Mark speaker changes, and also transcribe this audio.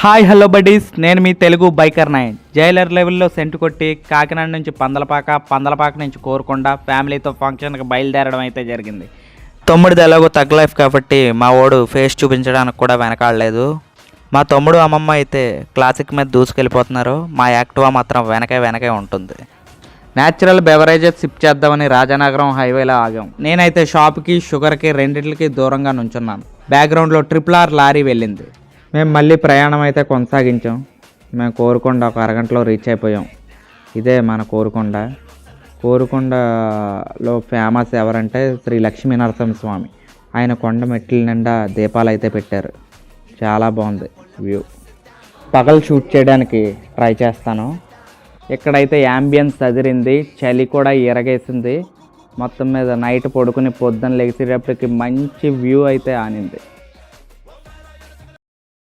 Speaker 1: Hi hello buddies, నేను మీ Telugu biker nine. Jailer లెవెల్లో scent కొట్టి కాకినాడ నుంచి పందలపాక నుంచి కోరుకొండ ఫ్యామిలీతో ఫంక్షన్కి బయలుదేరడం అయితే జరిగింది. తమ్ముడిది ఎలాగో తగ్గ లైఫ్ కాబట్టి మా వాడు ఫేస్ చూపించడానికి కూడా వెనకాడలేదు. మా తమ్ముడు అమ్మమ్మ అయితే క్లాసిక్ మీద దూసుకెళ్ళిపోతున్నారు. మా యాక్టివా మాత్రం వెనకే ఉంటుంది. న్యాచురల్ బెవరేజెస్ సిప్ చేద్దామని రాజానగరం హైవేలో ఆగాం. నేనైతే షాప్కి షుగర్కి రెండింటికి దూరంగా నుంచున్నాను. బ్యాక్గ్రౌండ్లో RRR లారీ వెళ్ళింది. మేము మళ్ళీ ప్రయాణం అయితే కొనసాగించాం. మేము కోరుకొండ ఒక అరగంటలో రీచ్ అయిపోయాం. ఇదే మన కోరుకొండలో ఫేమస్ ఎవరంటే శ్రీ లక్ష్మీ నరసింహస్వామి. ఆయన కొండ మెట్ల నిండా దీపాలు అయితే పెట్టారు. చాలా బాగుంది వ్యూ. పగలు షూట్ చేయడానికి ట్రై చేస్తాను. ఇక్కడైతే యాంబియన్స్ అదిరింది, చలి కూడా ఎరగేసింది. మొత్తం మీద నైట్ పడుకుని పొద్దున్న లెగిసేటప్పటికి మంచి వ్యూ అయితే ఆనింది.